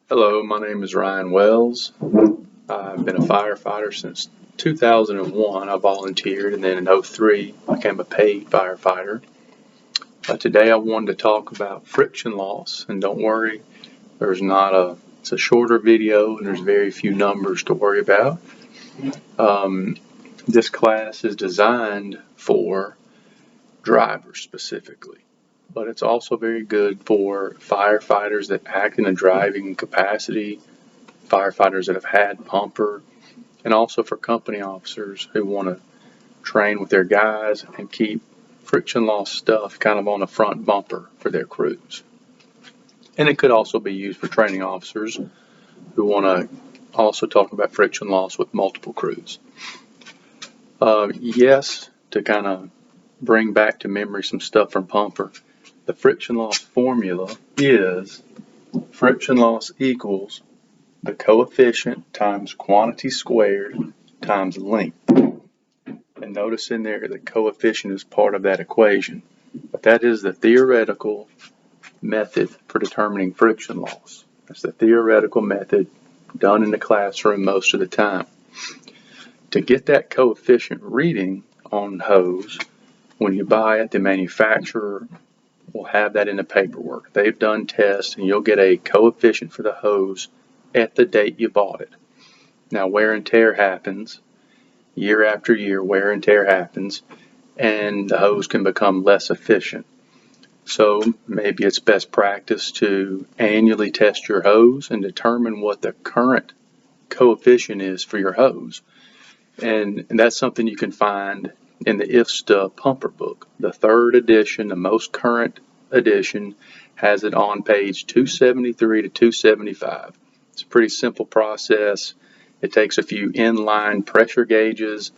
Hello, my name is Ryan Wells. I've been a firefighter since 2001. I volunteered, and then in 2003 became a paid firefighter. Today I wanted to talk about friction loss, and don't worry, it's a shorter video and there's very few numbers to worry about. This class is designed for drivers specifically, but it's also very good for firefighters that act in a driving capacity, firefighters that have had pumper, and also for company officers who want to train with their guys and keep friction loss stuff kind of on the front bumper for their crews. And it could also be used for training officers who want to also talk about friction loss with multiple crews. Yes, to kind of bring back to memory some stuff from pumper, the friction loss formula is friction loss equals the coefficient times quantity squared times length. And notice in there the coefficient is part of that equation. But that is the theoretical method for determining friction loss. That's the theoretical method done in the classroom most of the time. To get that coefficient reading on hose, when you buy it, the manufacturer will have that in the paperwork. They've done tests, and you'll get a coefficient for the hose at the date you bought it. Now, wear and tear happens. Year after year, wear and tear happens, and the hose can become less efficient. So maybe it's best practice to annually test your hose and determine what the current coefficient is for your hose. And that's something you can find in the IFSTA pumper book. The third edition, the most current edition, has it on page 273 to 275. It's a pretty simple process. It takes a few inline pressure gauges,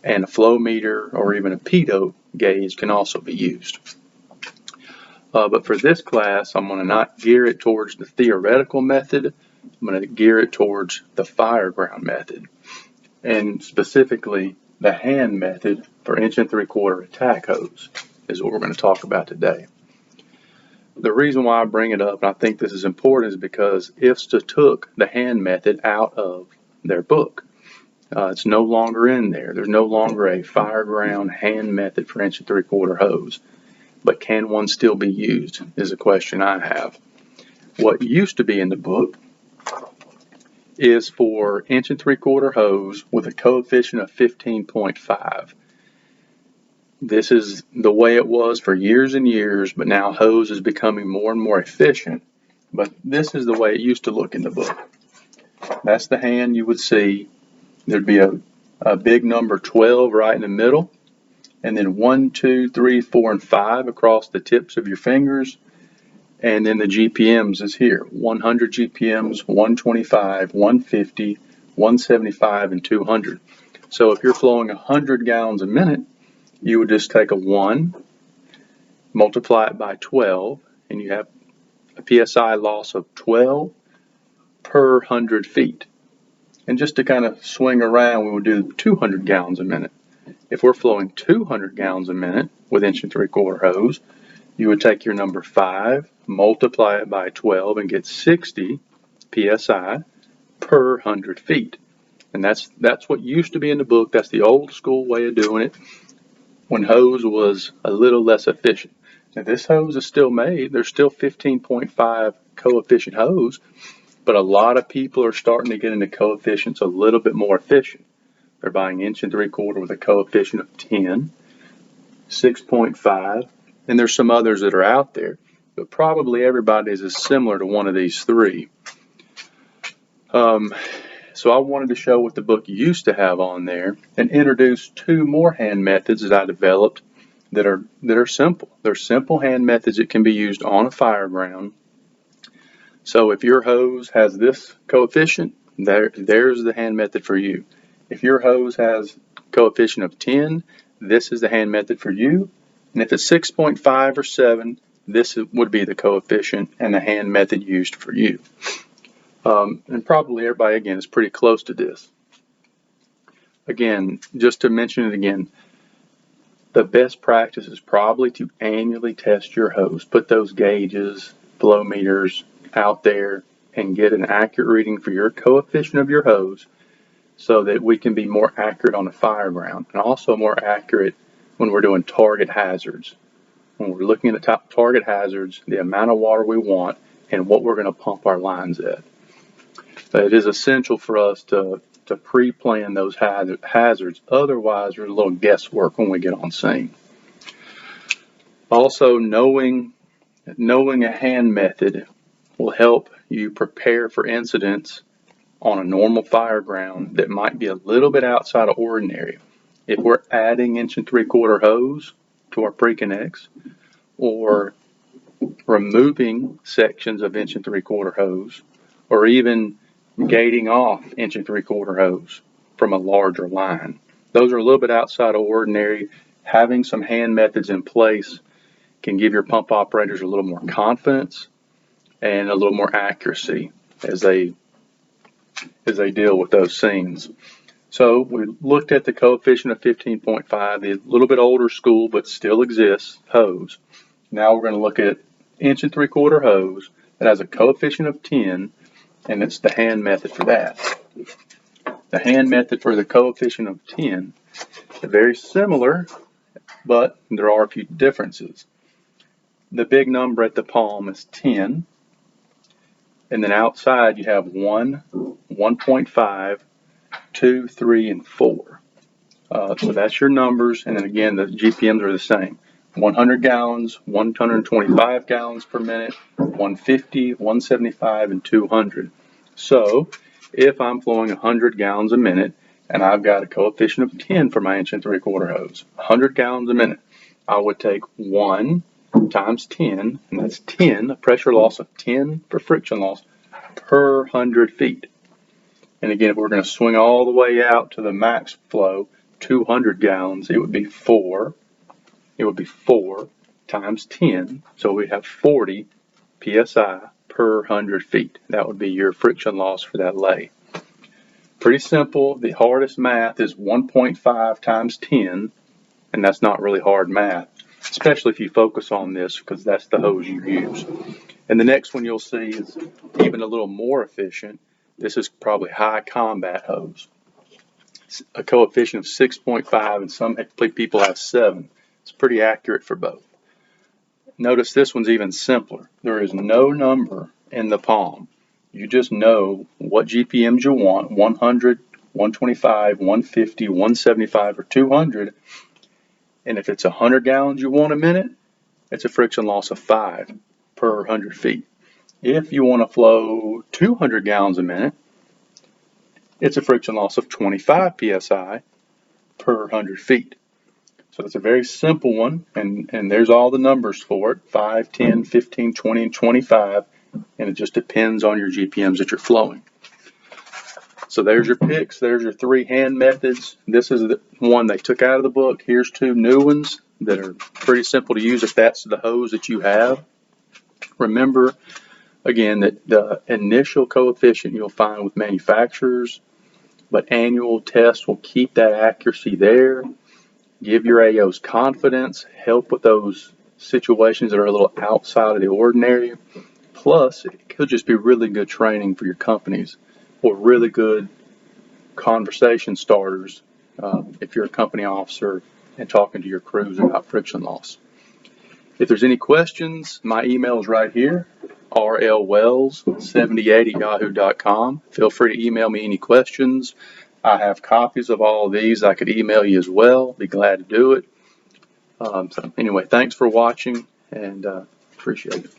and a flow meter or even a pitot gauge can also be used. But for this class, I'm going to not gear it towards the theoretical method. I'm going to gear it towards the fireground method, and specifically the hand method for 1 3/4 attack hose is what we're going to talk about today. The reason why I bring it up, and I think this is important, is because IFSTA took the hand method out of their book. It's no longer in there. There's no longer a fireground hand method for 1 3/4 hose. But can one still be used is a question I have. What used to be in the book is for 1 3/4 hose with a coefficient of 15.5. This is the way it was for years and years, but now hose is becoming more and more efficient. But this is the way it used to look in the book. That's the hand you would see. There'd be a big number 12 right in the middle, and then 1, 2, 3, 4, and 5 across the tips of your fingers. And then the GPMs is here: 100 GPMs, 125, 150, 175, and 200. So if you're flowing 100 gallons a minute, you would just take a 1, multiply it by 12, and you have a PSI loss of 12 per 100 feet. And just to kind of swing around, we would do 200 gallons a minute. If we're flowing 200 gallons a minute with 1 3/4 hose, you would take your number 5, multiply it by 12, and get 60 PSI per 100 feet. And that's what used to be in the book. That's the old school way of doing it when hose was a little less efficient. Now, this hose is still made. There's still 15.5 coefficient hose, but a lot of people are starting to get into coefficients a little bit more efficient. They're buying 1 3/4 with a coefficient of 10, 6.5, and there's some others that are out there, but probably everybody's is similar to one of these three. So I wanted to show what the book used to have on there and introduce 2 more hand methods that I developed that are simple. They're simple hand methods that can be used on a fireground. So if your hose has this coefficient, there's the hand method for you. If your hose has coefficient of 10, this is the hand method for you. And if it's 6.5 or 7, this would be the coefficient and the hand method used for you. And probably everybody, again, is pretty close to this. Again, just to mention it again, the best practice is probably to annually test your hose. Put those gauges, flow meters out there and get an accurate reading for your coefficient of your hose so that we can be more accurate on the fire ground, and also more accurate when we're doing target hazards. When we're looking at the target hazards, the amount of water we want, and what we're going to pump our lines at. So it is essential for us to pre-plan those hazards. Otherwise, there's a little guesswork when we get on scene. Also, knowing a hand method will help you prepare for incidents on a normal fire ground that might be a little bit outside of ordinary. If we're adding 1 3/4 hose to our pre-connects, or removing sections of 1 3/4 hose, or even gating off 1 3/4 hose from a larger line, those are a little bit outside of ordinary. Having some hand methods in place can give your pump operators a little more confidence and a little more accuracy as they deal with those scenes. So we looked at the coefficient of 15.5, the little bit older school but still exists hose. Now we're going to look at 1 3/4 hose that has a coefficient of 10, and it's the hand method for that. The hand method for the coefficient of 10 is very similar, but there are a few differences. The big number at the palm is 10, and then outside you have 1, 1.5, 2, 3, and 4. So that's your numbers, and then again the GPMs are the same. 100 gallons, 125 gallons per minute, 150, 175, and 200. So if I'm flowing 100 gallons a minute and I've got a coefficient of 10 for my 1 3/4 hose, 100 gallons a minute, I would take 1 times 10, and that's 10, a pressure loss of 10 for friction loss per 100 feet. And again, if we're going to swing all the way out to the max flow, 200 gallons, it would be 4. It would be 4 times 10, so we have 40 psi per 100 feet. That would be your friction loss for that lay. Pretty simple. The hardest math is 1.5 times 10, and that's not really hard math, especially if you focus on this because that's the hose you use. And the next one you'll see is even a little more efficient. This is probably high combat hose. It's a coefficient of 6.5, and some people have 7. It's pretty accurate for both. Notice this one's even simpler. There is no number in the palm. You just know what GPMs you want, 100, 125, 150, 175, or 200. And if it's 100 gallons you want a minute, it's a friction loss of 5 per 100 feet. If you want to flow 200 gallons a minute, it's a friction loss of 25 psi per 100 feet. So it's a very simple one, and there's all the numbers for it, 5, 10, 15, 20, and 25, and it just depends on your GPMs that you're flowing. So there's your picks, there's your 3 hand methods. This is the one they took out of the book. Here's 2 new ones that are pretty simple to use if that's the hose that you have. Remember, again, that the initial coefficient you'll find with manufacturers, but annual tests will keep that accuracy there. Give your AOs confidence, help with those situations that are a little outside of the ordinary. Plus, it could just be really good training for your companies, or really good conversation starters if you're a company officer and talking to your crews about friction loss. If there's any questions, my email is right here, rlwells78@yahoo.com. Feel free to email me any questions. I have copies of all of these. I could email you as well. Be glad to do it. So anyway, thanks for watching, and appreciate it.